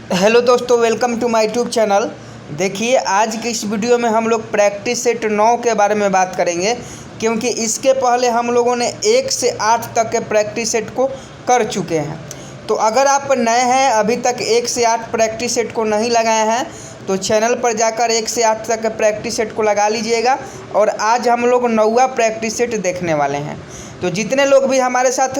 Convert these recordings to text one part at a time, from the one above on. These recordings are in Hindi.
हेलो दोस्तों, welcome to my YouTube channel. देखिए, आज की इस वीडियो में हम लोग प्रैक्टिस सेट 9 के बारे में बात करेंगे, क्योंकि इसके पहले हम लोगों ने 1 से 8 तक के प्रैक्टिस सेट को कर चुके हैं। तो अगर आप नए हैं, अभी तक 1 से 8 प्रैक्टिस सेट को नहीं लगाए हैं, तो चैनल पर जाकर 1 से 8 तक के प्रैक्टिस सेट को लगा लीजिएगा। और आज हम लोग 9वां प्रैक्टिस सेट देखने वाले हैं। तो जितने लोग भी हमारे साथ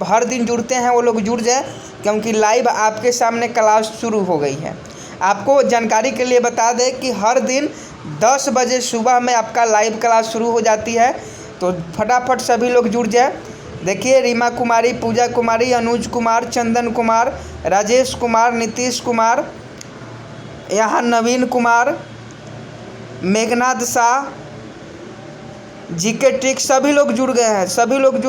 हर दिन जुड़ते हैं वो लोग जुड़ जाएं, क्योंकि लाइव आपके सामने क्लास शुरू हो गई है। आपको जानकारी के लिए बता दें कि हर दिन 10 बजे सुबह में आपका लाइव क्लास शुरू हो जाती है। तो फटाफट सभी लोग जुड़ जाएं। देखिए, रीमा कुमारी, पूजा कुमारी, अनुज कुमार, चंदन कुमार, राजेश कुमार, नीतीश कुमार, यहाँ नवीन कुमार, मेघनाथ शाह, जीके ट्रिक, सभी लोग जुड़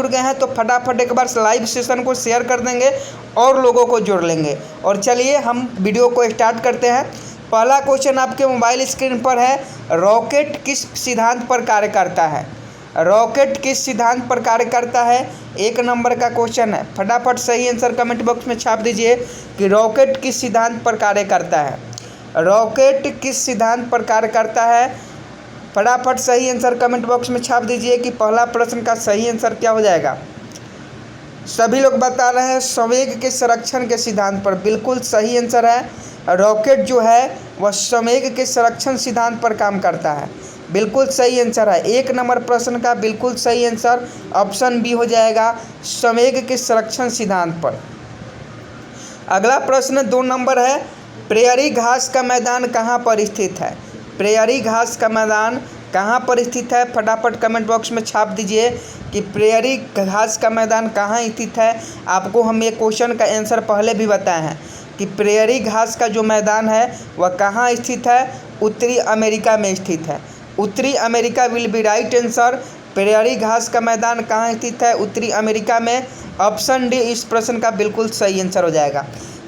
गए हैं। तो फटाफट एक बार लाइव सेशन को शेयर कर देंगे और लोगों को जोड़ लेंगे। और चलिए हम वीडियो को स्टार्ट करते हैं। पहला क्वेश्चन आपके मोबाइल स्क्रीन पर है, रॉकेट किस सिद्धांत पर कार्य करता है? रॉकेट किस सिद्धांत पर कार्य करता है? 1 नंबर का क्वेश्चन है। फटाफट सही आंसर कमेंट बॉक्स में छाप दीजिए कि रॉकेट किस सिद्धांत पर कार्य करता है। रॉकेट किस सिद्धांत पर कार्य करता है? फटाफट सही आंसर कमेंट बॉक्स में छाप दीजिए कि पहला प्रश्न का सही आंसर क्या हो जाएगा। सभी लोग बता रहे हैं संवेग के संरक्षण के सिद्धांत पर। बिल्कुल सही आंसर है। रॉकेट जो है वह संवेग के संरक्षण सिद्धांत पर काम करता है। बिल्कुल सही आंसर है। 1 नंबर प्रश्न का बिल्कुल सही आंसर ऑप्शन बी हो जाएगा, संवेग के संरक्षण सिद्धांत पर। अगला प्रश्न 2 नंबर है, प्रेयरी घास का मैदान कहाँ पर स्थित है? प्रेयरी घास का मैदान कहाँ पर स्थित है? फटाफट कमेंट बॉक्स में छाप दीजिए कि प्रेयरी घास का मैदान कहाँ स्थित है। आपको हम ये क्वेश्चन का आंसर पहले भी बताए हैं कि प्रेयरी घास का जो मैदान है वह कहाँ स्थित है? उत्तरी अमेरिका में स्थित है। उत्तरी America will be right answer. Prairie घास का मैदान कहाँ स्थित है? उत्तरी अमेरिका में। ऑप्शन डी इस प्रश्न का बिल्कुल सही आंसर हो जाएगा।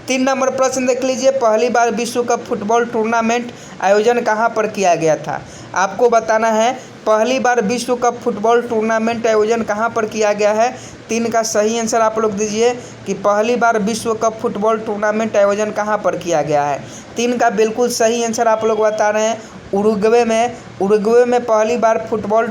3 नंबर प्रश्न देख लीजिए, पहली बार विश्व कप फुटबॉल टूर्नामेंट आयोजन कहाँ पर किया गया था? आपको बताना है पहली बार विश्व कप फुटबॉल टूर्नामेंट आयोजन कहाँ पर किया गया है। 3 का सही आंसर आप लोग दीजिए कि पहली बार विश्व कप फुटबॉल टूर्नामेंट आयोजन कहाँ पर किया गया है। 3 का बिल्कुल सही आंसर आप लोग बता रहे हैं, उरुग्वे में पहली बार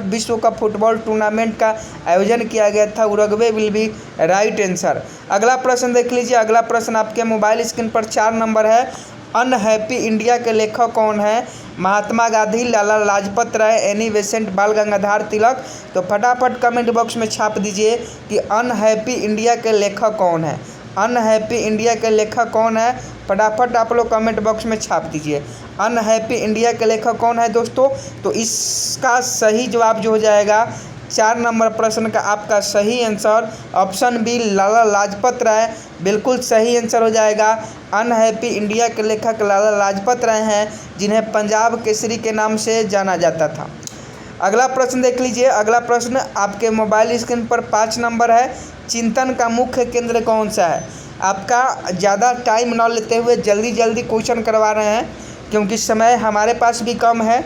विश्व कप फुटबॉल टूर्नामेंट का आयोजन किया गया था। Uruguay will be right answer. अगला प्रश्न देख लीजिए। अगला प्रश्न आपके मोबाइल स्क्रीन पर 4 नंबर है, अनहैप्पी इंडिया के लेखक कौन है? महात्मा गांधी, लाला लाजपत राय, एनी बेसेंट, बाल गंगाधर तिलक। तो फटाफट कमेंट बॉक्स में छाप दीजिए कि अनहैप्पी इंडिया के लेखक कौन है। अनहैप्पी इंडिया के लेखक कौन है? फटाफट आप लोग कमेंट बॉक्स में छाप दीजिए अनहैप्पी इंडिया के लेखक कौन है दोस्तों। तो इसका सही जवाब जो हो जाएगा 4 नंबर प्रश्न का आपका सही answer option B, Lala Lajpat Rai. बिल्कुल सही आंसर हो जाएगा। अनहैप्पी इंडिया के लेखक लाला लाजपत राय हैं, जिन्हें पंजाब केसरी के नाम से जाना जाता था। अगला प्रश्न देख लीजिए। अगला प्रश्न आपके मोबाइल स्क्रीन पर 5 नंबर है, चिंतन का मुख्य केंद्र कौन सा है? आपका ज़्यादा टाइम न लेते हुए जल्दी क्वेश्चन करवा रहे हैं, क्योंकि समय हमारे पास भी कम है।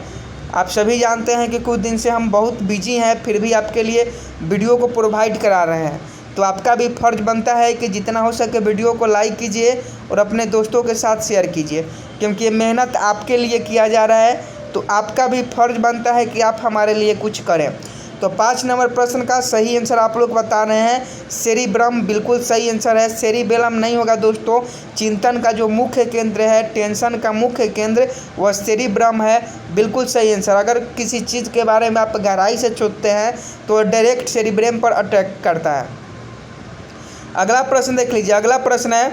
आप सभी जानते हैं कि कुछ दिन से हम बहुत बिजी हैं, फिर भी आपके लिए वीडियो को प्रोवाइड करा रहे हैं। तो आपका भी फ़र्ज़ बनता है कि जितना हो सके वीडियो को लाइक कीजिए और अपने दोस्तों के साथ शेयर कीजिए, क्योंकि ये मेहनत आपके लिए किया जा रहा है। तो आपका भी फ़र्ज़ बनता है कि आप हमारे लिए कुछ करें। तो 5 नंबर प्रश्न का सही आंसर आप लोग बता रहे हैं सेरिब्रम। बिल्कुल सही आंसर है। सेरिबेलम नहीं होगा दोस्तों। चिंतन का जो मुख्य केंद्र है, टेंशन का मुख्य केंद्र, वह सेरिब्रम है। बिल्कुल सही आंसर। अगर किसी चीज़ के बारे में आप गहराई से सोचते हैं तो डायरेक्ट सेरिब्रम पर अटैक करता है। अगला प्रश्न देख लीजिए। अगला प्रश्न है,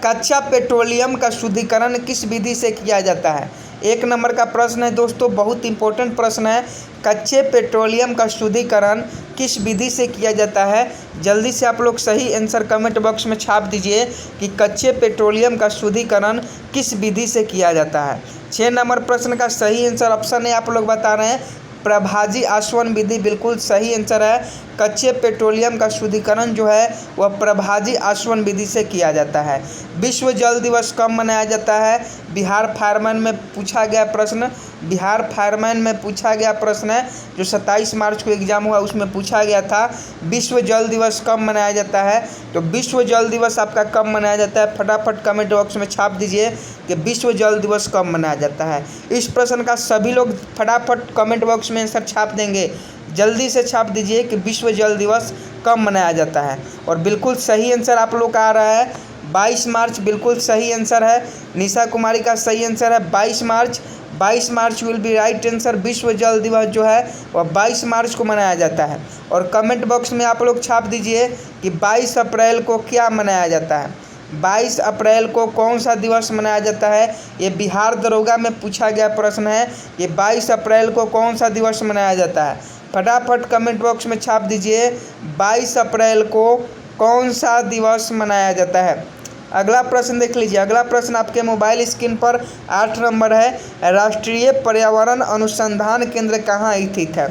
कच्चा पेट्रोलियम का शुद्धिकरण किस विधि से किया जाता है? 1 नंबर का प्रश्न है दोस्तों, बहुत इंपॉर्टेंट प्रश्न है। कच्चे पेट्रोलियम का शुद्धिकरण किस विधि से किया जाता है? जल्दी से आप लोग सही आंसर कमेंट बॉक्स में छाप दीजिए कि कच्चे पेट्रोलियम का शुद्धिकरण किस विधि से किया जाता है। 6 नंबर प्रश्न का सही आंसर ऑप्शन है आप लोग बता रहे हैं प्रभाजी आसवन विधि। बिल्कुल सही आंसर है। कच्चे पेट्रोलियम का शुद्धिकरण जो है वह प्रभाजी आसवन विधि से किया जाता है। विश्व जल दिवस कब मनाया जाता है? बिहार फायरमैन में पूछा गया प्रश्न बिहार फायरमैन में पूछा गया प्रश्न है, जो 27 मार्च को एग्जाम हुआ उसमें पूछा गया था विश्व जल दिवस कब मनाया जाता है। तो विश्व जल दिवस आपका कब मनाया जाता है, फटाफट कमेंट बॉक्स में छाप दीजिए कि विश्व जल दिवस कब मनाया जाता है। इस प्रश्न का सभी लोग फटाफट कमेंट बॉक्स में आंसर छाप देंगे, जल्दी से छाप दीजिए कि विश्व जल दिवस कब मनाया जाता है। और बिल्कुल सही आंसर आप लोग का आ रहा है 22 मार्च, बिल्कुल सही आंसर है। निशा कुमारी का सही आंसर है 22 मार्च। 22 March will be right answer. विश्व जल दिवस जो है वह 22 मार्च को मनाया जाता है। और कमेंट बॉक्स में आप लोग छाप दीजिए कि 22 अप्रैल को क्या मनाया जाता है, 22 अप्रैल को कौन सा दिवस मनाया जाता है। ये बिहार दरोगा में पूछा गया प्रश्न है कि 22 अप्रैल को कौन सा दिवस मनाया जाता है। फटाफट कमेंट बॉक्स में छाप दीजिए 22 अप्रैल को कौन सा दिवस मनाया जाता है। अगला प्रश्न देख लीजिए। अगला प्रश्न आपके मोबाइल स्क्रीन पर 8 नंबर है। राष्ट्रीय पर्यावरण अनुसंधान केंद्र कहाँ स्थित है।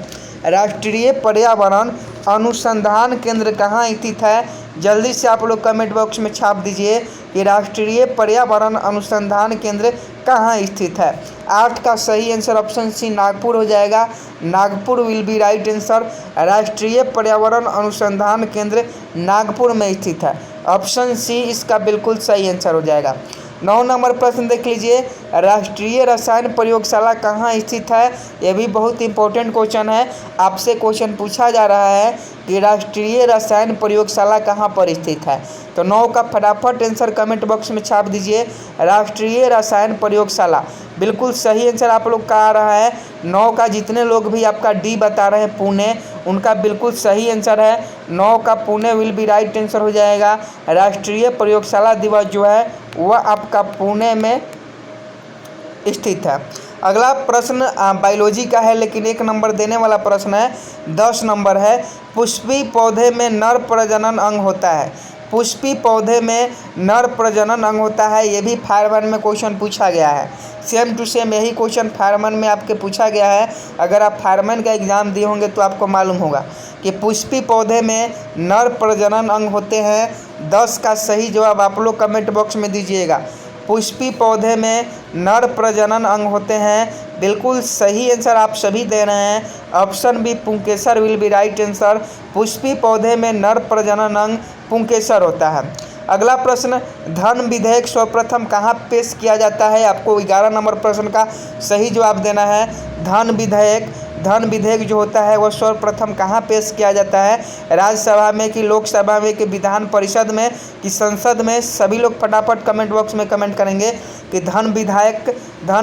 राष्ट्रीय पर्यावरण अनुसंधान केंद्र कहाँ स्थित है। जल्दी से आप लोग कमेंट बॉक्स में छाप दीजिए कि राष्ट्रीय पर्यावरण अनुसंधान केंद्र कहाँ स्थित है। 8 का सही आंसर ऑप्शन सी नागपुर हो जाएगा। Nagpur will be right answer. राष्ट्रीय पर्यावरण अनुसंधान केंद्र नागपुर में स्थित है। ऑप्शन सी इसका बिल्कुल सही आंसर हो जाएगा। 9 नंबर प्रश्न देख लीजिए। राष्ट्रीय रसायन प्रयोगशाला कहाँ स्थित है। यह भी बहुत इंपॉर्टेंट क्वेश्चन है। आपसे क्वेश्चन पूछा जा रहा है कि राष्ट्रीय रसायन प्रयोगशाला कहाँ पर स्थित है। तो 9 का फटाफट आंसर कमेंट बॉक्स में छाप दीजिए। राष्ट्रीय रसायन प्रयोगशाला बिल्कुल सही आंसर आप लोग का आ रहा है। 9 का जितने लोग भी आपका डी बता रहे हैं पुणे, उनका बिल्कुल सही आंसर है। 9 का Pune will be right answer हो जाएगा। राष्ट्रीय प्रयोगशाला दिवस जो है वह आपका पुणे में स्थित है। अगला प्रश्न बायोलॉजी का है, लेकिन 1 नंबर देने वाला प्रश्न है। 10 नंबर है। पुष्पी पौधे में नर प्रजनन अंग होता है। पुष्पी पौधे में नर प्रजनन अंग होता है। ये भी फायरमैन में क्वेश्चन पूछा गया है। सेम टू सेम यही क्वेश्चन फायरमैन में आपके पूछा गया है। अगर आप फायरमैन का एग्ज़ाम दिए होंगे तो आपको मालूम होगा कि पुष्पी पौधे में नर प्रजनन अंग होते हैं। 10 का सही जवाब आप लोग कमेंट बॉक्स में दीजिएगा। पुष्पी पौधे में नर प्रजनन अंग होते हैं। बिल्कुल सही आंसर आप सभी दे रहे हैं। ऑप्शन बी पुंकेसर will be right answer. Pushpi पौधे में नर प्रजनन अंग पुंकेसर होता है। अगला प्रश्न, धन विधेयक सर्वप्रथम कहाँ पेश किया जाता है। आपको 11 नंबर प्रश्न का सही जवाब देना है। धन विधेयक जो होता है वह सर्वप्रथम कहाँ पेश किया जाता है। राज्यसभा में कि लोकसभा में कि विधान परिषद में कि संसद में। सभी लोग फटाफट कमेंट बॉक्स में कमेंट करेंगे कि धन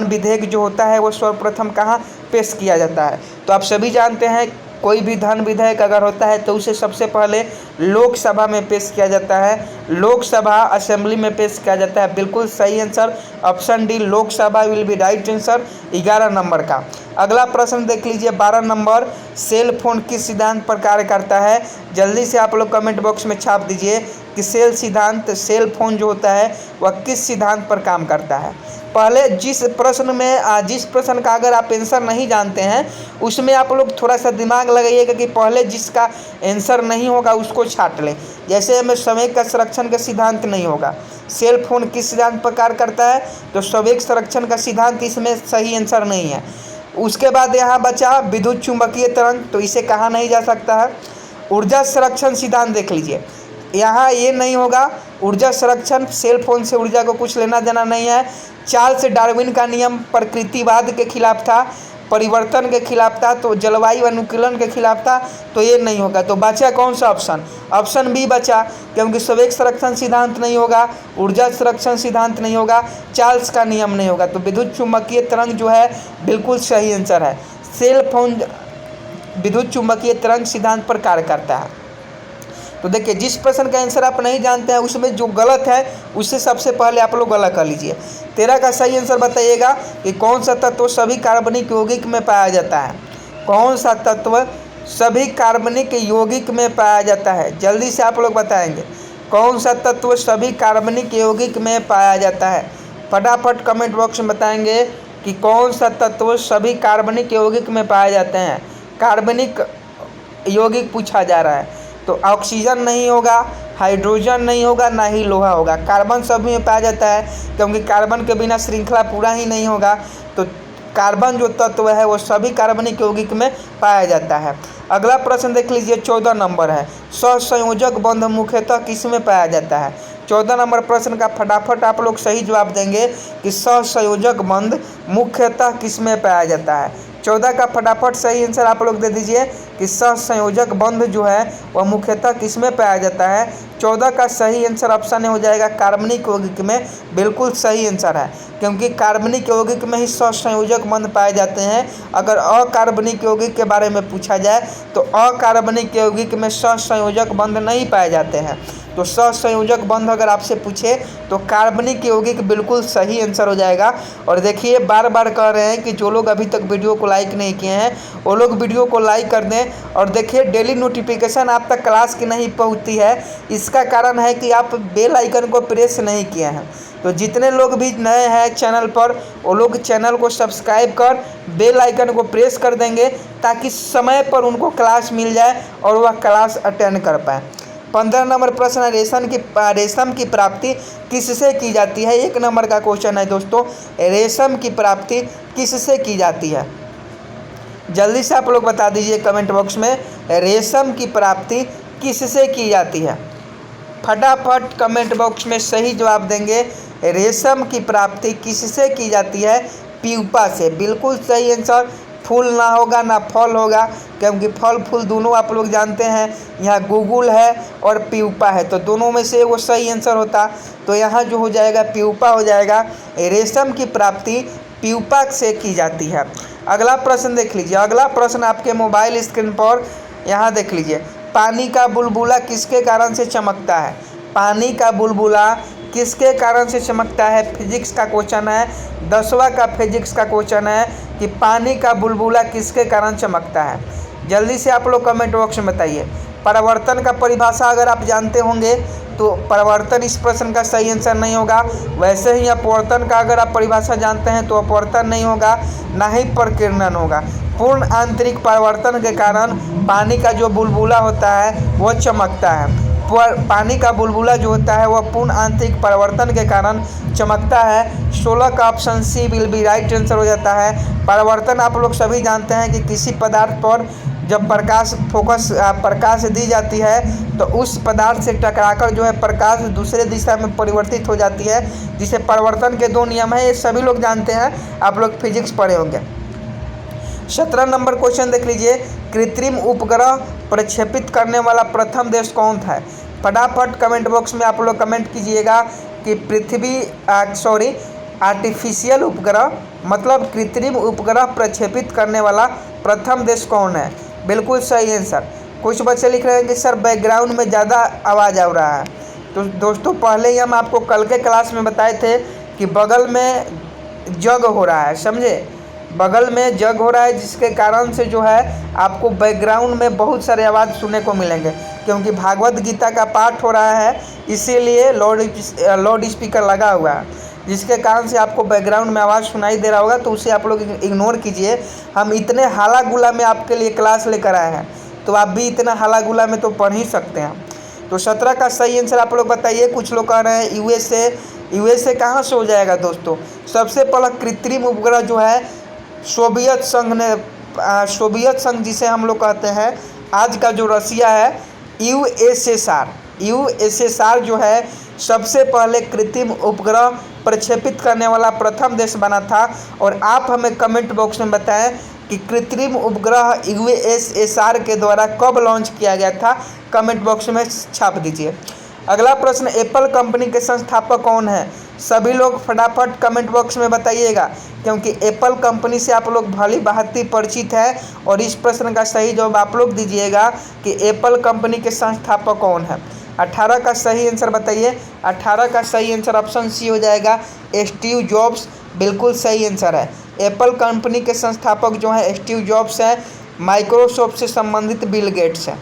विधेयक जो होता है वो सर्वप्रथम कहाँ पेश किया जाता है। तो आप सभी जानते हैं कोई भी धन विधेयक अगर होता है तो उसे सबसे पहले लोकसभा में पेश किया जाता है। लोकसभा असेंबली में पेश किया जाता है। बिल्कुल सही answer option D Lok Sabha will be right answer 11 number का। अगला प्रश्न देख लीजिए 12 नंबर, सेल फोन किस सिद्धांत पर कार्य करता है। जल्दी से आप लोग कमेंट बॉक्स में छाप दीजिए कि सेल फोन जो होता है वह किस सिद्धांत पर काम करता है। पहले जिस प्रश्न का अगर आप आंसर नहीं जानते हैं उसमें आप लोग थोड़ा सा दिमाग लगाइएगा कि पहले जिसका आंसर नहीं होगा उसको छाट लें। जैसे में समय का संरक्षण का सिद्धांत नहीं होगा। सेल फोन किस सिद्धांत पर कार्य करता है, तो संवेग संरक्षण का सिद्धांत इसमें सही आंसर नहीं है। उसके बाद यहाँ बचा विद्युत चुंबकीय तरंग, तो इसे कहा नहीं जा सकता है। ऊर्जा संरक्षण सिद्धांत देख लीजिए, यहाँ ये नहीं होगा। ऊर्जा संरक्षण, सेल फोन से ऊर्जा को कुछ लेना देना नहीं है। चार्ल्स डार्विन का नियम प्रकृतिवाद के खिलाफ था, परिवर्तन के खिलाफ था, तो जलवायु अनुकूलन के खिलाफ था, तो ये नहीं होगा। तो बचा कौन सा ऑप्शन, ऑप्शन बी बचा, क्योंकि संवेग संरक्षण सिद्धांत नहीं होगा, ऊर्जा संरक्षण सिद्धांत नहीं होगा, चार्ल्स का नियम नहीं होगा। तो विद्युत चुंबकीय तरंग जो है बिल्कुल सही आंसर है। सेल फोन विद्युत चुंबकीय तरंग सिद्धांत पर कार्य करता है। तो देखिए जिस प्रश्न का आंसर आप नहीं जानते हैं उसमें जो गलत है उससे सबसे पहले आप लोग गलत कर लीजिए। 13 का सही आंसर बताइएगा कि कौन सा तत्व सभी कार्बनिक यौगिक में पाया जाता है। कौन सा तत्व सभी कार्बनिक यौगिक में पाया जाता है, जल्दी से आप लोग बताएंगे कौन सा तत्व सभी कार्बनिक यौगिक में पाया जाता है। फटाफट कमेंट बॉक्स में बताएंगे कि कौन सा तत्व सभी कार्बनिक यौगिक में पाए जाते हैं। कार्बनिक यौगिक पूछा जा रहा है, तो ऑक्सीजन नहीं होगा, हाइड्रोजन नहीं होगा, ना ही लोहा होगा। कार्बन सभी में पाया जाता है, क्योंकि कार्बन के बिना श्रृंखला पूरा ही नहीं होगा। तो कार्बन जो तत्व है वो सभी कार्बनिक यौगिक में पाया जाता है। अगला प्रश्न देख लीजिए, 14 नंबर है, सहसंयोजक बंध मुख्यतः किस में पाया जाता है। 14 नंबर प्रश्न का फटाफट आप लोग सही जवाब देंगे कि सहसंयोजक बंध मुख्यतः किस में पाया जाता है। 14 का फटाफट सही आंसर आप लोग दे दीजिए कि सहसंयोजक बंध जो है वह मुख्यतः किस में पाया जाता है। 14 का सही आंसर ऑप्शन हो जाएगा कार्बनिक यौगिक में। बिल्कुल सही आंसर है, क्योंकि कार्बनिक यौगिक में ही सहसंयोजक बंध पाए जाते हैं। अगर अकार्बनिक यौगिक के बारे में पूछा जाए तो अकार्बनिक यौगिक में सहसंयोजक बंध नहीं पाए जाते हैं। तो सहसंयोजक बंध अगर आपसे पूछे तो कार्बनिक यौगिक बिल्कुल सही आंसर हो जाएगा। और देखिए बार बार कह रहे हैं कि जो लोग अभी तक वीडियो को लाइक नहीं किए हैं वो लोग वीडियो को लाइक कर दें। और देखिए डेली नोटिफिकेशन आप तक क्लास की नहीं पहुंचती है, इसका कारण है कि आप बेल आइकन को प्रेस नहीं किए हैं। तो जितने लोग भी नए हैं चैनल पर वो लोग चैनल को सब्सक्राइब कर बेल आइकन को प्रेस कर देंगे, ताकि समय पर उनको क्लास मिल जाए और वह क्लास अटेंड कर पाए। 15 नंबर प्रश्न है, रेशम की प्राप्ति किससे की जाती है। 1 नंबर का क्वेश्चन है दोस्तों, रेशम की प्राप्ति किससे की जाती है। जल्दी से आप लोग बता दीजिए कमेंट बॉक्स में, रेशम की प्राप्ति किससे की जाती है। फटाफट कमेंट बॉक्स में सही जवाब देंगे। रेशम की प्राप्ति किससे की जाती है, प्यूपा से। बिल्कुल सही आंसर। फूल ना होगा ना फल होगा, क्योंकि फल फूल दोनों आप लोग जानते हैं। यहाँ गूगल है और प्यूपा है, तो दोनों में से वो सही आंसर होता। तो यहाँ जो हो जाएगा प्यूपा हो जाएगा। रेशम की प्राप्ति प्यूपा से की जाती है। अगला प्रश्न देख लीजिए। अगला प्रश्न आपके मोबाइल स्क्रीन पर यहाँ देख लीजिए, पानी का बुलबुला किसके कारण से चमकता है। पानी का बुलबुला किसके कारण से चमकता है, फिजिक्स का क्वेश्चन है। 10वां का फिजिक्स का क्वेश्चन है कि पानी का बुलबुला किसके कारण चमकता है। जल्दी से आप लोग कमेंट बॉक्स में बताइए। परावर्तन का परिभाषा अगर आप जानते होंगे तो परावर्तन इस प्रश्न का सही आंसर नहीं होगा। वैसे ही अपवर्तन का अगर आप परिभाषा जानते हैं तो अपवर्तन नहीं होगा, ना ही प्रकीर्णन होगा। पूर्ण आंतरिक परावर्तन के कारण पानी का जो बुलबुला होता है वह चमकता है। पानी का बुलबुला जो होता है वह पूर्ण आंतरिक परावर्तन के कारण चमकता है। 16 का option C will be right answer हो जाता है। परावर्तन आप लोग सभी जानते हैं कि किसी पदार्थ पर जब प्रकाश दी जाती है तो उस पदार्थ से टकराकर जो है प्रकाश दूसरे दिशा में परिवर्तित हो जाती है, जिसे परावर्तन के 2 नियम है। ये सभी लोग जानते हैं, आप लोग फिजिक्स पढ़े होंगे। 17 नंबर क्वेश्चन देख लीजिए, कृत्रिम उपग्रह प्रक्षेपित करने वाला प्रथम देश कौन था। फटाफट कमेंट बॉक्स में आप लोग कमेंट कीजिएगा कि आर्टिफिशियल उपग्रह मतलब कृत्रिम उपग्रह प्रक्षेपित करने वाला प्रथम देश कौन है। बिल्कुल सही आंसर। कुछ बच्चे लिख रहे हैं कि सर बैकग्राउंड में ज़्यादा आवाज़ आ रहा है। तो दोस्तों पहले ही हम आपको कल के क्लास में बताए थे कि बगल में जग हो रहा है, समझे, बगल में जग हो रहा है, जिसके कारण से जो है आपको बैकग्राउंड में बहुत सारे आवाज़ सुनने को मिलेंगे, क्योंकि भागवत गीता का पाठ हो रहा है, इसीलिए लाउड स्पीकर लगा हुआ है, जिसके कारण से आपको बैकग्राउंड में आवाज़ सुनाई दे रहा होगा। तो उसे आप लोग इग्नोर कीजिए। हम इतने हाला गुला में आपके लिए क्लास लेकर आए हैं, तो आप भी इतना हाला गुला में तो पढ़ ही सकते हैं। तो 17 का सही आंसर आप लोग बताइए। कुछ लोग कह रहे हैं यूएसए कहाँ से हो जाएगा दोस्तों। सबसे पहला कृत्रिम उपग्रह जो है सोवियत संघ जिसे हम लोग कहते हैं, आज का जो रसिया है यूएसएसआर जो है सबसे पहले कृत्रिम उपग्रह प्रक्षेपित करने वाला प्रथम देश बना था। और आप हमें कमेंट बॉक्स में बताएं कि कृत्रिम उपग्रह यूएसएसआर के द्वारा कब लॉन्च किया गया था, कमेंट बॉक्स में छाप दीजिए। अगला प्रश्न, एप्पल कंपनी के संस्थापक कौन है। सभी लोग फटाफट कमेंट बॉक्स में बताइएगा, क्योंकि एप्पल कंपनी से आप लोग भली भांति परिचित है। और इस प्रश्न का सही जवाब आप लोग दीजिएगा कि एप्पल कंपनी के संस्थापक कौन है। 18 का सही आंसर बताइए। 18 का सही आंसर ऑप्शन सी हो जाएगा, स्टीव जॉब्स। बिल्कुल सही आंसर है। एप्पल कंपनी के संस्थापक जो हैं स्टीव जॉब्स हैं। माइक्रोसॉफ्ट से संबंधित बिल गेट्स हैं।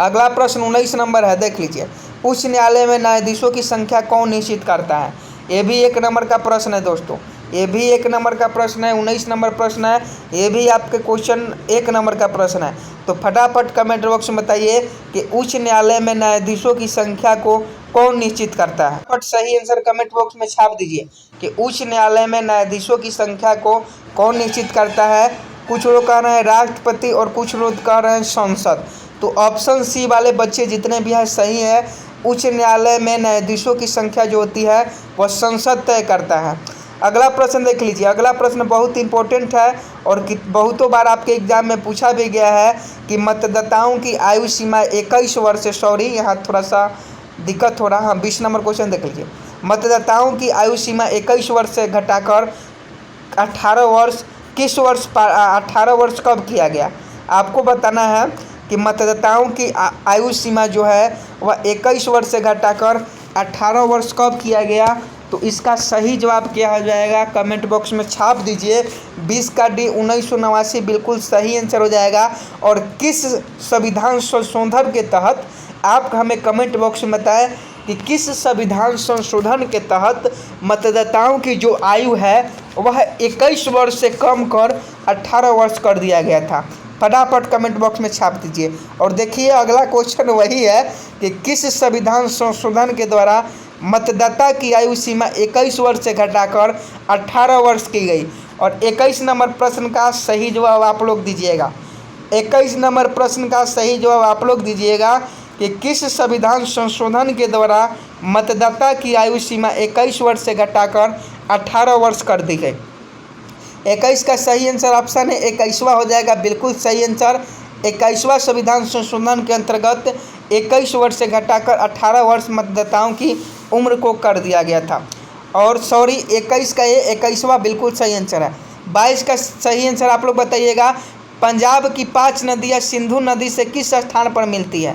अगला प्रश्न 19 नंबर है, देख लीजिए, उच्च न्यायालय में न्यायाधीशों की संख्या कौन निश्चित करता है। ये भी 1 नंबर का प्रश्न है दोस्तों। ये भी 1 नंबर का प्रश्न है। 19 नंबर प्रश्न है, ये भी आपके क्वेश्चन 1 नंबर का प्रश्न है। तो फटाफट कमेंट बॉक्स में बताइए कि उच्च न्यायालय में न्यायाधीशों की संख्या को कौन निश्चित करता है। फट सही आंसर कमेंट बॉक्स में छाप दीजिए कि उच्च न्यायालय में न्यायाधीशों की संख्या को कौन निश्चित करता है। कुछ लोग कह रहे हैं राष्ट्रपति और कुछ लोग कह रहे हैं संसद। तो ऑप्शन सी वाले बच्चे जितने भी हैं सही है। उच्च न्यायालय में न्यायाधीशों की संख्या जो होती है वह संसद तय करता है। अगला प्रश्न देख लीजिए। अगला प्रश्न बहुत इंपॉर्टेंट है और बहुतों बार आपके एग्जाम में पूछा भी गया है कि मतदाताओं की आयु सीमा 21 वर्ष से, सॉरी यहाँ थोड़ा सा दिक्कत हो रहा है। हाँ 20 नंबर क्वेश्चन देख लीजिए। मतदाताओं की आयु सीमा 21 वर्ष से घटाकर 18 वर्ष किस वर्ष 18 वर्ष कब किया गया। आपको बताना है कि मतदाताओं की आयु सीमा जो है वह 21 वर्ष से घटाकर 18 वर्ष कब किया गया। तो इसका सही जवाब क्या हो जाएगा कमेंट बॉक्स में छाप दीजिए। 20 का डी 1989 बिल्कुल सही आंसर हो जाएगा। और किस संविधान संशोधन के तहत, आप हमें कमेंट बॉक्स में बताएं कि किस संविधान संशोधन के तहत मतदाताओं की जो आयु है वह 21 वर्ष से कम कर 18 वर्ष कर दिया गया था। फटाफट कमेंट बॉक्स में छाप दीजिए। और देखिए अगला क्वेश्चन वही है कि किस संविधान संशोधन के द्वारा मतदाता की आयु सीमा 21 वर्ष से घटाकर 18 वर्ष की गई। और 21 नंबर प्रश्न का सही जवाब आप लोग दीजिएगा। 21 नंबर प्रश्न का सही जवाब आप लोग दीजिएगा कि किस संविधान संशोधन के द्वारा मतदाता की आयु सीमा 21 वर्ष से घटाकर 18 वर्ष कर दी गई। 21 का सही आंसर ऑप्शन है 21वां हो जाएगा, बिल्कुल सही आंसर। 21वां संविधान संशोधन के अंतर्गत 21 वर्ष से घटाकर 18 वर्ष मतदाताओं की उम्र को कर दिया गया था। और सॉरी 21 का ये 21वां बिल्कुल सही आंसर है। 22 का सही आंसर आप लोग बताइएगा। पंजाब की 5 नदियाँ सिंधु नदी से किस स्थान पर मिलती है।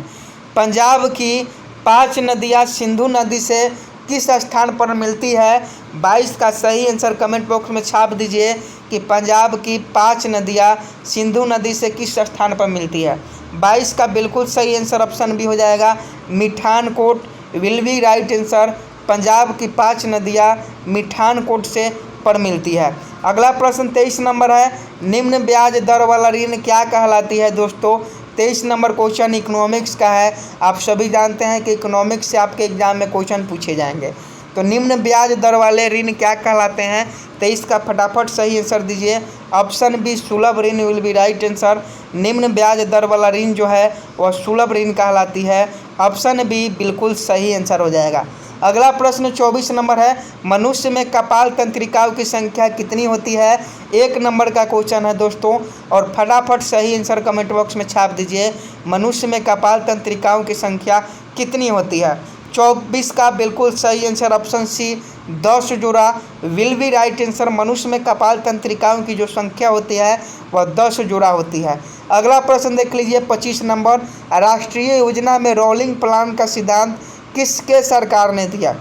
पंजाब की 5 नदियाँ सिंधु नदी से किस स्थान पर मिलती है। 22 का सही आंसर कमेंट बॉक्स में छाप दीजिए कि पंजाब की 5 नदियाँ सिंधु नदी से किस स्थान पर मिलती है। 22 का बिल्कुल सही आंसर ऑप्शन भी हो जाएगा, Mithankot will be right answer. Punjab की 5 नदियाँ मिठानकोट से पर मिलती है। अगला प्रश्न 23 नंबर है, निम्न ब्याज दर वाला ऋण क्या कहलाती है। दोस्तों 23 नंबर क्वेश्चन इकोनॉमिक्स का है। आप सभी जानते हैं कि इकोनॉमिक्स से आपके एग्जाम में क्वेश्चन पूछे जाएंगे। तो निम्न ब्याज दर वाले ऋण क्या कहलाते हैं। 23 का फटाफट सही आंसर दीजिए। ऑप्शन बी सुलभ ऋण विल बी राइट आंसर। निम्न ब्याज दर वाला ऋण जो है वह सुलभ ऋण कहलाती है। ऑप्शन बी बिल्कुल सही आंसर हो जाएगा। अगला प्रश्न 24 नंबर है, मनुष्य में कपाल तंत्रिकाओं की संख्या कितनी होती है। 1 नंबर का क्वेश्चन है दोस्तों। और फटाफट सही आंसर कमेंट बॉक्स में छाप दीजिए। मनुष्य में कपाल तंत्रिकाओं की संख्या कितनी होती है। 24 का बिल्कुल सही आंसर ऑप्शन सी 10 जोड़ा विल बी राइट आंसर। मनुष्य में कपाल तंत्रिकाओं की जो संख्या होती है वह 10 जोड़ा होती है। अगला प्रश्न देख लीजिए 25 नंबर, राष्ट्रीय योजना में रोलिंग प्लान का सिद्धांत किसके सरकार ने दिया।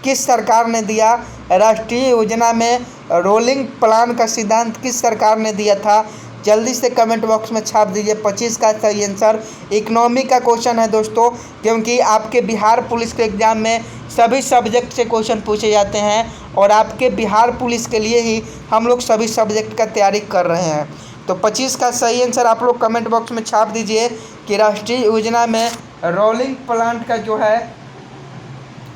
किस सरकार ने दिया। राष्ट्रीय योजना में रोलिंग प्लान का सिद्धांत किस सरकार ने दिया था। जल्दी से कमेंट बॉक्स में छाप दीजिए। 25 का सही आंसर इकोनॉमी का क्वेश्चन है दोस्तों, क्योंकि आपके बिहार पुलिस के एग्जाम में सभी सब्जेक्ट से क्वेश्चन पूछे जाते हैं और आपके बिहार पुलिस के लिए ही हम लोग सभी सब्जेक्ट का तैयारी कर रहे हैं। तो 25 का सही आंसर आप लोग कमेंट बॉक्स में छाप दीजिए कि राष्ट्रीय योजना में रोलिंग प्लांट का जो है,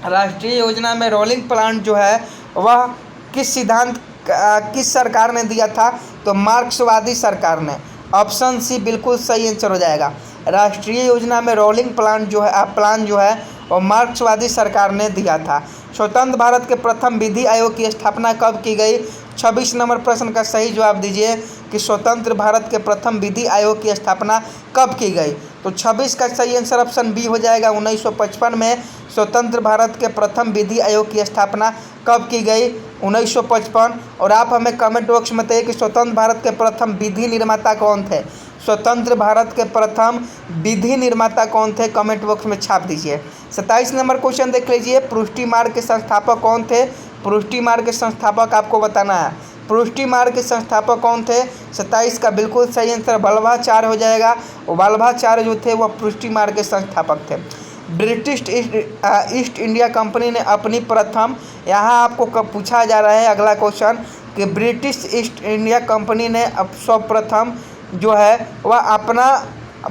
राष्ट्रीय योजना में रोलिंग प्लांट जो है वह किस सिद्धांत किस सरकार ने दिया था। तो मार्क्सवादी सरकार ने। ऑप्शन सी बिल्कुल सही आंसर हो जाएगा। राष्ट्रीय योजना में रोलिंग प्लान जो है और मार्क्सवादी सरकार ने दिया था। स्वतंत्र भारत के प्रथम विधि आयोग की स्थापना कब की गई। 26 नंबर प्रश्न का सही जवाब दीजिए कि स्वतंत्र भारत के प्रथम विधि आयोग की स्थापना कब की गई। तो 26 का सही आंसर ऑप्शन बी हो जाएगा। 1955 में स्वतंत्र भारत के प्रथम विधि आयोग की स्थापना कब की गई। 1955। और आप हमें कमेंट बॉक्स में बताइए कि स्वतंत्र भारत के प्रथम विधि निर्माता कौन थे। स्वतंत्र भारत के प्रथम विधि निर्माता कौन थे, कमेंट बॉक्स में छाप दीजिए। 27 नंबर क्वेश्चन देख लीजिए, पुष्टि मार्ग के संस्थापक कौन थे। पुष्टि मार्ग के संस्थापक आपको बताना है। पुष्टि मार्ग के संस्थापक कौन थे। 27 का बिल्कुल सही आंसर वल्लभाचार्य हो जाएगा। वल्लभाचार्य जो थे वह पुष्टि मार्ग के संस्थापक थे। ब्रिटिश ईस्ट इंडिया कंपनी ने अपनी प्रथम, यहाँ आपको कब पूछा जा रहा है अगला क्वेश्चन, कि ब्रिटिश ईस्ट इंडिया कंपनी ने अब सर्वप्रथम जो है वह अपना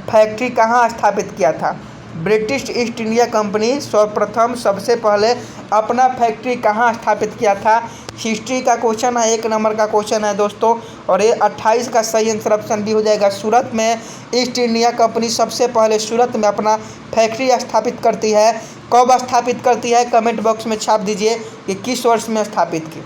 फैक्ट्री कहाँ स्थापित किया था। ब्रिटिश ईस्ट इंडिया कंपनी सर्वप्रथम सबसे पहले अपना फैक्ट्री कहाँ स्थापित किया था। हिस्ट्री का क्वेश्चन है, 1 नंबर का क्वेश्चन है दोस्तों, और ये 28 का सही आंसर ऑप्शन भी हो जाएगा। सूरत में ईस्ट इंडिया कंपनी सबसे पहले सूरत में अपना फैक्ट्री स्थापित करती है। कब स्थापित करती है कमेंट बॉक्स में छाप दीजिए कि किस वर्ष में स्थापित की।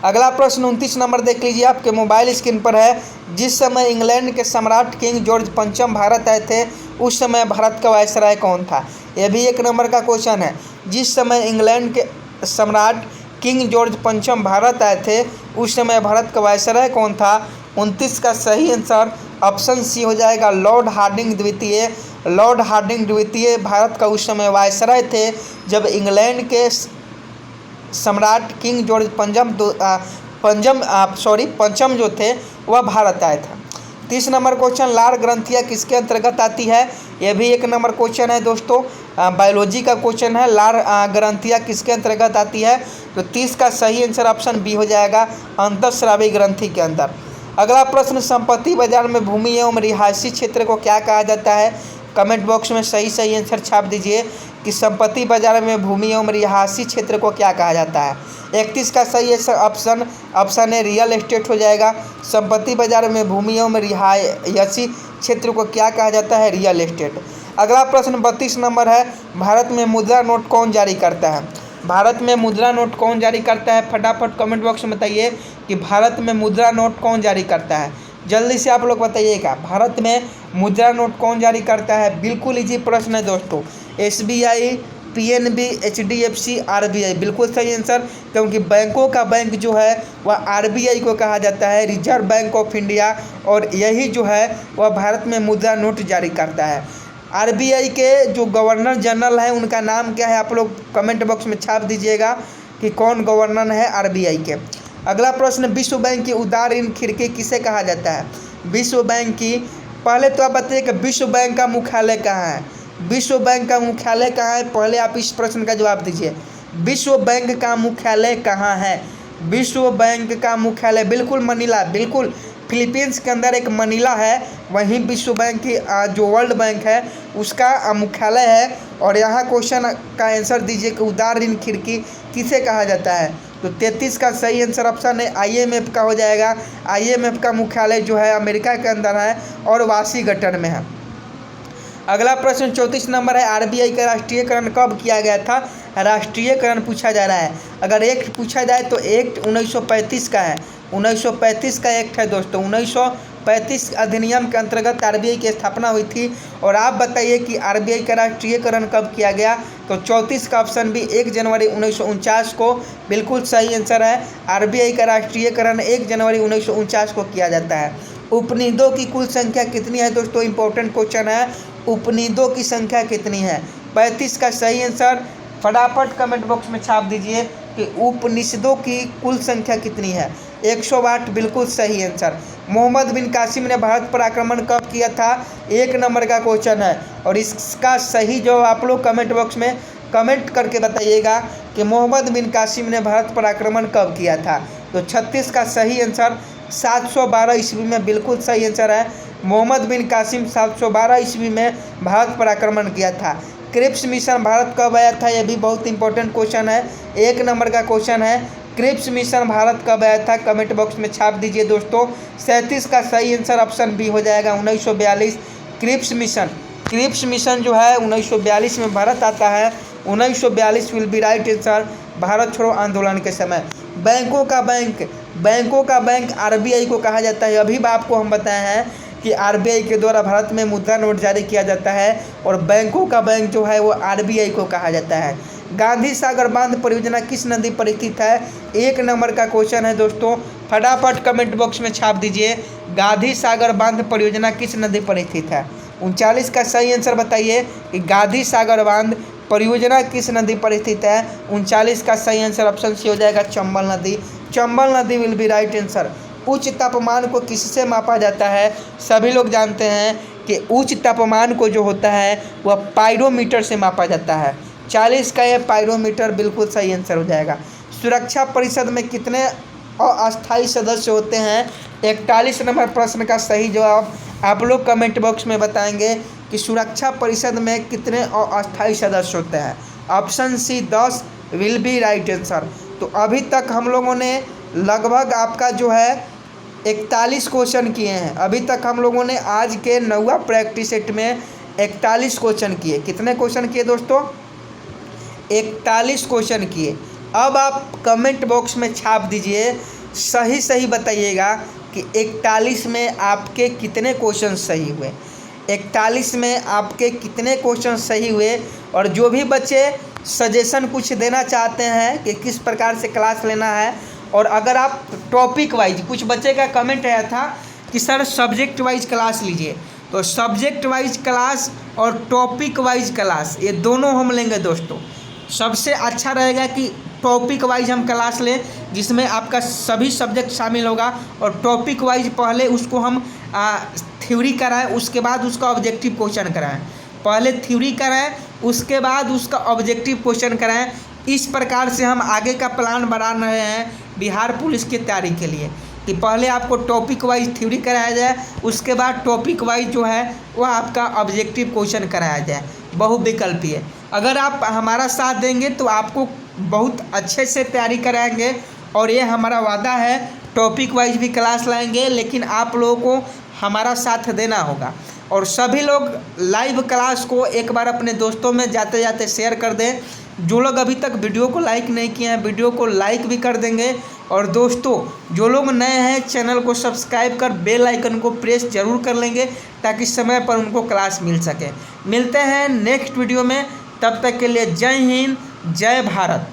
अगला प्रश्न 29 नंबर देख लीजिए, आपके मोबाइल स्क्रीन पर है। जिस समय इंग्लैंड के सम्राट किंग जॉर्ज पंचम भारत आए थे उस समय भारत का वायसराय कौन था। यह भी 1 नंबर का क्वेश्चन है। जिस समय इंग्लैंड के सम्राट किंग जॉर्ज पंचम भारत आए थे उस समय भारत का वायसराय कौन था। 29 का सही आंसर ऑप्शन सी हो जाएगा, लॉर्ड हार्डिंग द्वितीय। लॉर्ड हार्डिंग द्वितीय भारत का उस समय वायसराय थे जब इंग्लैंड के सम्राट किंग जॉर्ज पंचम जो थे वह भारत आए थे। 30 नंबर क्वेश्चन, लार ग्रंथियाँ किसके अंतर्गत आती है। यह भी 1 नंबर क्वेश्चन है दोस्तों, बायोलॉजी का क्वेश्चन है। लार ग्रंथियाँ किसके अंतर्गत आती है, तो 30 का सही आंसर ऑप्शन बी हो जाएगा, अंतःस्रावी ग्रंथि के अंदर। अगला प्रश्न, संपत्ति बाजार में भूमि एवं रिहायशी क्षेत्र को क्या कहा जाता है। कमेंट बॉक्स में सही आंसर छाप दीजिए कि संपत्ति बाजार में भूमि एवं रिहायशी क्षेत्र को क्या कहा जाता है। 31 का सही ऑप्शन है, रियल एस्टेट हो जाएगा। संपत्ति बाजार में भूमि एवं रिहायशी क्षेत्र को क्या कहा जाता है, रियल एस्टेट। अगला प्रश्न 32 नंबर है, भारत में मुद्रा नोट कौन जारी करता है। भारत में मुद्रा नोट कौन जारी करता है, फटाफट कमेंट बॉक्स में बताइए कि भारत में मुद्रा नोट कौन जारी करता है। जल्दी से आप लोग बताइएगा, भारत में मुद्रा नोट कौन जारी करता है। बिल्कुल इजी प्रश्न है दोस्तों, SBI, PNB, HDFC, RBI। बिल्कुल सही आंसर, क्योंकि बैंकों का बैंक जो है वह RBI को कहा जाता है, रिजर्व बैंक ऑफ इंडिया, और यही जो है वह भारत में मुद्रा नोट जारी करता है। RBI के जो गवर्नर जनरल हैं उनका नाम क्या है, आप लोग कमेंट बॉक्स में छाप दीजिएगा कि कौन गवर्नर है RBI के। अगला प्रश्न, विश्व बैंक की उदार ऋण खिड़की किसे कहा जाता है। विश्व बैंक की, पहले तो आप बताइए कि विश्व बैंक का मुख्यालय कहाँ है। विश्व बैंक का मुख्यालय कहाँ है, पहले आप इस प्रश्न का जवाब दीजिए। विश्व बैंक का मुख्यालय कहाँ है। विश्व बैंक का मुख्यालय बिल्कुल मनीला, बिल्कुल फिलीपींस के अंदर एक मनीला है, वहीं विश्व बैंक की जो वर्ल्ड बैंक है उसका मुख्यालय है। और यहाँ क्वेश्चन का आंसर दीजिए कि उदार ऋण खिड़की किसे कहा जाता है, तो 33 का सही आंसर ऑप्शन है, IMF का हो जाएगा। IMF का मुख्यालय जो है अमेरिका के अंदर है और वाशिंगटन में है। अगला प्रश्न 34 नंबर है, RBI का राष्ट्रीयकरण कब किया गया था। राष्ट्रीयकरण पूछा जा रहा है। अगर एक्ट पूछा जाए तो एक्ट 1935 का है, 1935 का एक्ट है दोस्तों। 1935 अधिनियम के अंतर्गत RBI की स्थापना हुई थी। और आप बताइए कि RBI का राष्ट्रीयकरण कब किया गया, तो 34 का ऑप्शन भी 1 जनवरी 1949 को बिल्कुल सही आंसर है। RBI का राष्ट्रीयकरण 1 जनवरी 1949 को किया जाता है। उपनिवेशों की कुल संख्या कितनी है दोस्तों, इंपॉर्टेंट क्वेश्चन है, उपनिवेशों की संख्या कितनी है। 35 का सही आंसर फटाफट कमेंट बॉक्स में छाप दीजिए कि उपनिवेशों की कुल संख्या कितनी है। 108 बिल्कुल सही आंसर। मोहम्मद बिन कासिम ने भारत पर आक्रमण कब किया था, 1 नंबर का क्वेश्चन है, और इसका सही जवाब आप लोग कमेंट बॉक्स में कमेंट करके बताइएगा कि मोहम्मद बिन कासिम ने भारत पर आक्रमण कब किया था। तो 36 का सही आंसर 712 ईस्वी में बिल्कुल सही आंसर है। मोहम्मद बिन कासिम 712 ईस्वी में भारत पर आक्रमण किया था। क्रिप्स मिशन भारत कब आया था, यह भी बहुत इंपॉर्टेंट क्वेश्चन है, 1 नंबर का क्वेश्चन है। क्रिप्स मिशन भारत कब आया था, कमेंट बॉक्स में छाप दीजिए दोस्तों। 37 का सही आंसर ऑप्शन बी हो जाएगा, 1942। क्रिप्स मिशन जो है 1942 में भारत आता है। 1942 will be right answer Bharat छोड़ो आंदोलन के समय। बैंकों का बैंक RBI को कहा जाता है। अभी आपको हम बताए हैं कि RBI के द्वारा भारत में मुद्रा नोट जारी किया जाता है, और बैंकों का बैंक जो है वो RBI को कहा जाता है। गांधी सागर बांध परियोजना किस नदी पर स्थित है, 1 नंबर का क्वेश्चन है दोस्तों। फटाफट कमेंट बॉक्स में छाप दीजिए, गांधी सागर बांध परियोजना किस नदी पर स्थित है। 39 का सही आंसर बताइए कि गांधी सागर बांध परियोजना किस नदी पर स्थित है। 39 का सही आंसर ऑप्शन सी हो जाएगा, चंबल नदी। चंबल नदी विल बी राइट आंसर। उच्च तापमान को किससे मापा जाता है, सभी लोग जानते हैं कि उच्च तापमान को जो होता है वह पाइरोमीटर से मापा जाता है। 40 का यह पाइरोमीटर बिल्कुल सही आंसर हो जाएगा। सुरक्षा परिषद में कितने अस्थायी सदस्य होते हैं? 41 नंबर प्रश्न का सही जवाब आप लोग कमेंट बॉक्स में बताएंगे कि सुरक्षा परिषद में कितने अस्थायी सदस्य होते हैं। Option C 10 will be right answer. तो अभी तक हम लोगों ने लगभग आपका जो है 41 क्वेश्चन किए हैं। अभी तक हम लोगों ने आज के 9वां प्रैक्टिस सेट में 41 क्वेश्चन किए। कितने क्वेश्चन किए दोस्तों? 41 क्वेश्चन किए। अब आप कमेंट बॉक्स में छाप दीजिए, सही बताइएगा कि 41 में आपके कितने क्वेश्चन सही हुए। 41 में आपके कितने क्वेश्चन सही हुए। और जो भी बच्चे सजेशन कुछ देना चाहते हैं कि किस प्रकार से क्लास लेना है, और अगर आप टॉपिक वाइज, कुछ बच्चे का कमेंट आया था कि सर सब्जेक्ट वाइज क्लास लीजिए, तो सब्जेक्ट वाइज क्लास और टॉपिक वाइज क्लास ये दोनों हम लेंगे दोस्तों। सबसे अच्छा रहेगा कि टॉपिक वाइज हम क्लास लें जिसमें आपका सभी सब्जेक्ट शामिल होगा, और टॉपिक वाइज पहले उसको हम थ्योरी कराएं, उसके बाद उसका ऑब्जेक्टिव क्वेश्चन कराएं। पहले थ्योरी कराएं, उसके बाद उसका ऑब्जेक्टिव क्वेश्चन कराएं। इस प्रकार से हम आगे का प्लान बना रहे हैं बिहार पुलिस की तैयारी के लिए कि पहले आपको टॉपिक वाइज थ्योरी कराया जाए, उसके बाद टॉपिक वाइज जो है वह आपका ऑब्जेक्टिव क्वेश्चन कराया जाए। बहुविकल्पीय है। अगर आप हमारा साथ देंगे तो आपको बहुत अच्छे से तैयारी कराएंगे, और ये हमारा वादा है। टॉपिक वाइज भी क्लास लाएंगे, लेकिन आप लोगों को हमारा साथ देना होगा। और सभी लोग लाइव क्लास को एक बार अपने दोस्तों में जाते जाते शेयर कर दें। जो लोग अभी तक वीडियो को लाइक नहीं किए हैं, वीडियो को लाइक भी कर देंगे। और दोस्तों जो लोग नए हैं, चैनल को सब्सक्राइब कर बेल आइकन को प्रेस जरूर कर लेंगे, ताकि समय पर उनको क्लास मिल सके। मिलते हैं नेक्स्ट वीडियो में, तब तक के लिए जय हिंद, जय भारत।